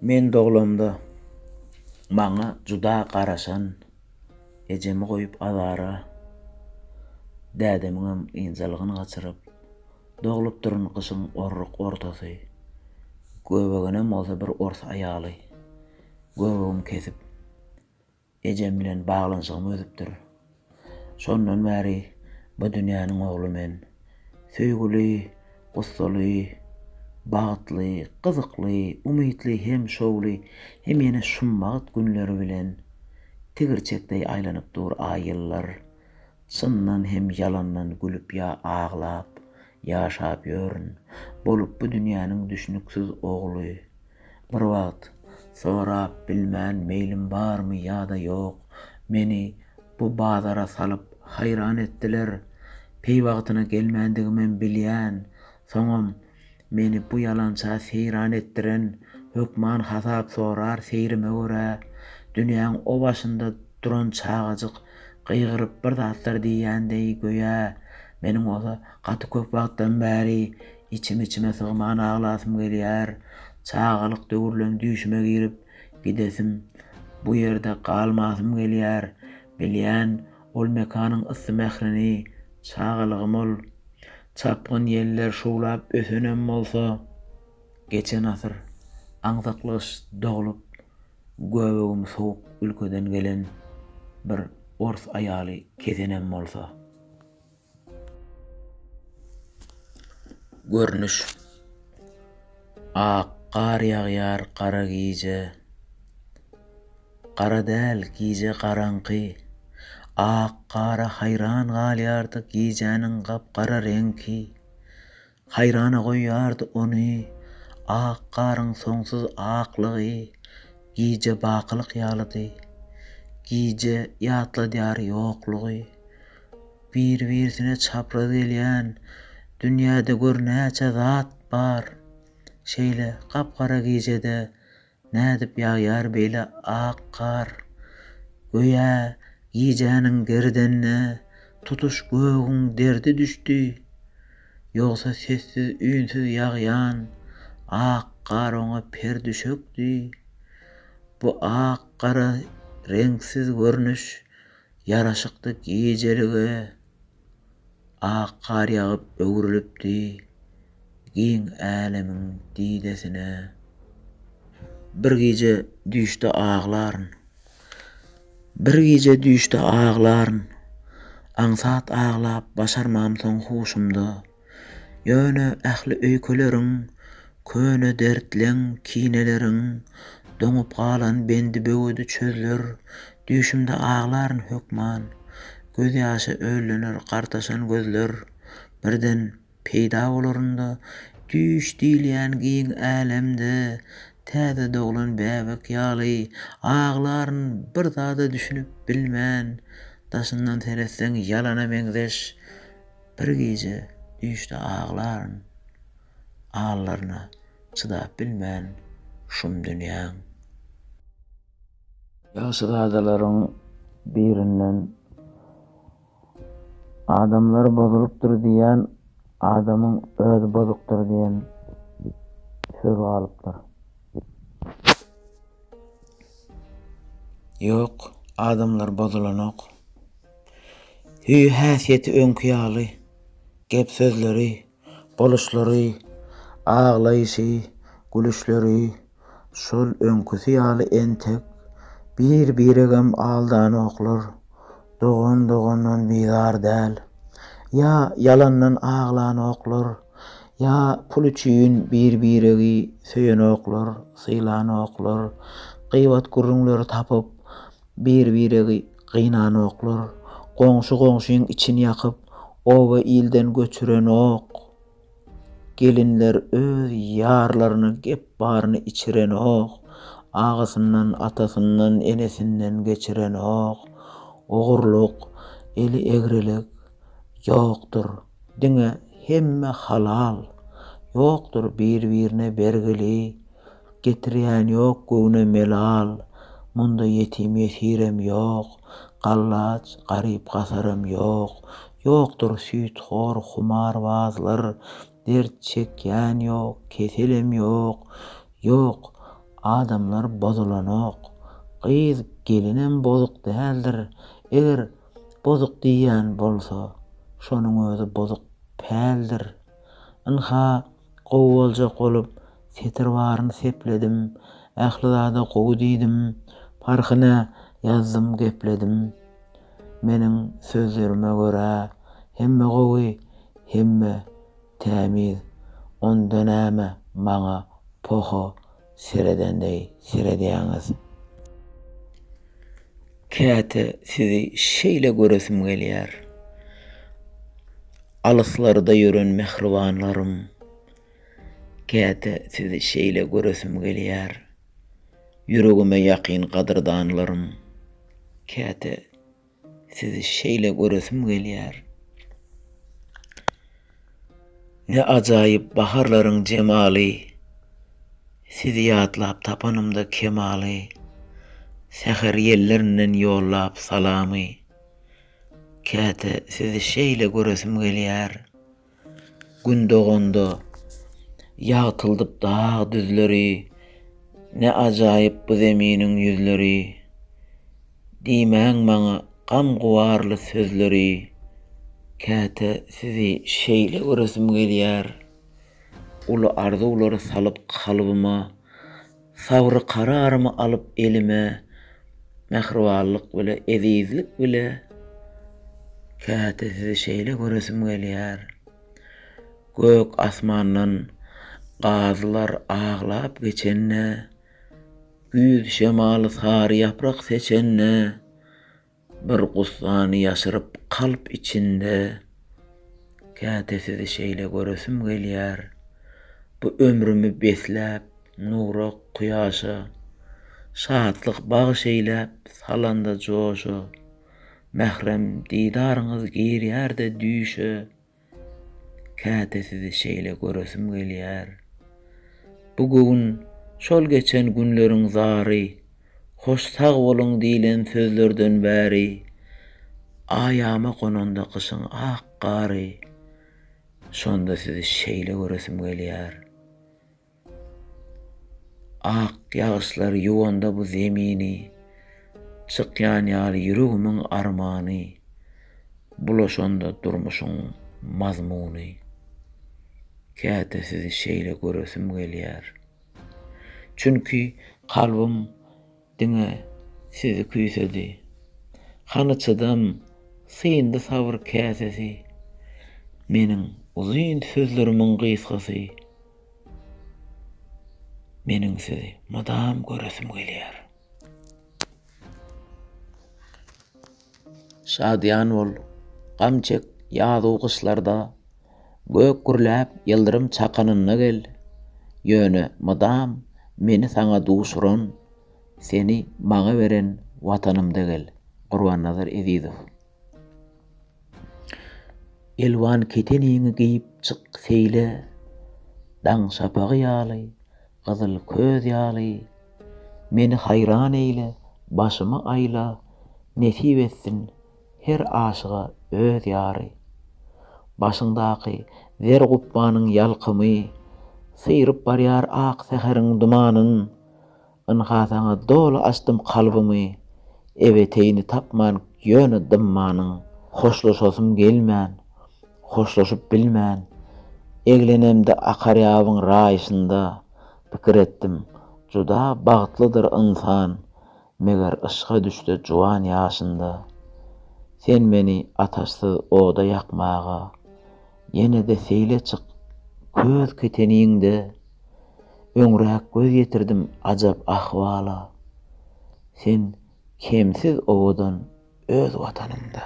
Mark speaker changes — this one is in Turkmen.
Speaker 1: Men doglamda maňa juda garaşan, ejemi goýup azara, dädemiňem ynjalygyny gaçyryp, doglup duran gyşyň orruk ortasy, göbegenem bolsa bir ors aýaly, göbegimi kesip, ejem bilen baglanşygymy özüpdir. Şondan bäri bu dünýäniň ogly men, söýgüli, gussaly, bagtly, gyzykly, umytly hem şowly, hem ýene şummagat günleri bilen tigirçekdeý aýlanyp dur aýyllar. Çyndan hem yalandan gülüp ýa aglap, ýaşap ýörün. Bolup bu dünýäniň düşnüksiz ogly. Bir wagt sorap bilmän meýlim barmy ýa-da ýok, meni bu bazara salyp haýran etdiler. Pey wagtyna gelmändigimi bilýän, soňam meni bu ýalança seyran etdiren hökman hasap sorar seyrime görä, dünýäň o başynda duran çagadyk gyýgyryp bir zatlar diýýändei göýä. Meniň ola gaty köp wagtdan bäri içime sygman aglasym gelýär. Çagalyk döwürlen düşme girip gidesim, bu ýerde galmasym gelýär. Bilýän, ol mekanyň ysy mährini çagalygym ol. Çapgyn ýeller şuwlap ösenem bolsa, geçen asyr aňsaklyş doglup, göbegim sowuk ülkeden gelen bir ors aýaly kesenem bolsa. Görnüş. Ak gar ýagýar gara giýje, gara däl giýje garaňky. Ak gara haýran galýardy giýjäniň gapgara reňki. Haýrana goýýardy ony ak garyň soňsuz aklygy. Giýje bakylyk ýalydy, giýje ýatladýar ýoklugy. Bir-birisine çapraz gelýän dünýäde görnäçe zat bar. Şeýle gapgara giýjede nädip ýagýar beýle ak gar. Göýä giýjäniň gerdenine tutuş göğüň derdi düşdi. Ýogsa sessiz üýnsiz ýagýan ak gar oňa perdi çökdi. Bu ak gara reňsiz görnüş ýaraşykdy giýjelige. Ak gar ýagyp öwrülipdi giň älemiň diýdesine. Bir giýje düşdi aglaryn. Bir giýje düşdi aglaryn. Aňsat aglap başarmamsoň huşumda. Ýöne ähli öýkeleriň, köne dertleň kineleriň, doňup galan bendi böwedi çözler. Düşümde aglaryn hökman. Göz ýaşy öýlener gartaşan gözler. Birden peýda bolarynda düş diýilýän giň älemde täze doglan bäbek ýaly aglaryn bir zada düşünüp bilmän. Daşyndan teresseň ýalana meňzeş. Bir giýje düşdi aglaryn. Ağlaryna çydap bilmän şum dünýäň. Ýaşy zadalaryň birinden adamlar bozulypdyr diýen, adamyň özi bozukdyr diýen söz galypdyr. Ýok, adamlar bozulanok. Hüý häsiýeti öňküýaly, gep sözleri, boluşlary, aglaýşy, gülüşleri, şol öňküsi ýaly entek, bir-biregem aldan oklar, dogan bizar däl. Ya yalandan aglan oklar, ya pul üçin bir-biregi söýen oklar, sylan oklar, gıýbat gurrunlary tapyp bir-biregi gynan oklar, goňşy-goňşyň içini ýakyp oba ilden göçüren ok. Gelinler öz ýarlaryny gep baryny içiren ok. Ağasından, atasından, enesinden geçiren ok. Ogurluk, eli egrilik ýokdur. Diňe hemme halal. Ýokdur bir-birine bergili. Getirýän ýok göwne melal. Munda yetim yesirem ýok. Gallaç, garyp gasarem ýok. Ýokdur süýtxor, humarbazlar. Dert çekýän ýok, keselem ýok. Ýok, adamlar bozulanok, gyz gelinem bozuk däldir. Eger bozuk diýen bolsa, şonuň özü bozuk päldir. Ynha gowuljak bolup setir baryn sepledim, ählizada gowy diýdim, parhyna ýazdym, gepledim. Meniň sözlerime görä hemme gowy, hemme tämiz, ondan näme maňa poho seredendey seredýäňiz. Käte sizi şeýle göresim gelýär. Alyslarda ýören mehribanlarym. Käte sizi şeýle göresim gelýär. Yüregime ýakyn gadyrdanlarym. Käte sizi şeýle göresim gelýär. Ne ajaýyp baharlaryň jemaly, sizi ýatlap tapanymda kemaly. Säher ýellerinden ýollap salamy. Käte sizi şeýle göresim gelýär. Gün doganda ýagtyldyp dağ düzleri, ne ajaýyp bu zeminiň ýüzleri. Diýmäň maňa gam guwarly sözleri. Käte sizi şeýle göresim gelýär. Uly arzuwlary salyp kalbyma, sabry kararmy alyp elime, mehribanlyk bile, ezizlik bile. Käte sizi şeýle göresim gelýär. Gök asmandan gazylar aglap geçenne, güz şemaly sary ýaprak seçenne, bir gussany ýaşyryp kalp içinde. Käte sizi şeýle göresim gelýär. Bu ömrümi besläp, nura quýaşa, şatlyk bagşeýläp salanda joşa, mehrem diýdaryňyz girýär-de düýşe. Käte sizi şeýle göresim gelýär. Bu gün şol geçen günleriň zary, hoş sag boluň diýilen sözlerden bäri, aýama konanda kışyň ak gary, şonda sizi şeýle göresim gelýär. Ak ýaşlar ýuwanda bu zemini, çykýan ýaly ýüregimiň armany, bulaşanda durmuşyň mazmuny. Käte sizi şeýle göresim gelýär. Çünki kalbim diňe sizi küýsedi. Hanyçydym, syndy sabr käsesi, meniň uzyn sözlerimiň gysgasy. Meniň sizi madam göresim gelýär. Şadyan bol, gam çek ýazy kışlarda, gök gürläp ýyldyrym çakanyna gel. Ýöne madam, meni saňa duşuran, seni maňa beren watanymda gel. Gurbannazar Ezizow. Elwan keteniňi giyip çık seýle, daň şapagy ýaly, gyzyl köz ýaly. Meni hayran eyle, başymy aýla, nesip etsin her aşyga öz ýary. Başyňdaky zer gubbanyň ýalkymy, syryp barýar ak säheriň dumanyn. Ynhasaňa doly açdym kalbymy, ebeteyni tapman ýöne dymmanyň. Hoşlaşasym gelmän, hoşlaşyp bilmän. Eglenemde akar ýabyň raýysynda, pikir etdim, juda bagtlydyr insan, meger ışga düşde juwan ýaşynda. Sen meni ataşsyz oda ýakmaga, ýene-de seýle çık köz keteniňde. Öňräk göz ýetirdim ajab ahwala. Sen kemsiz owadan öz watanymda.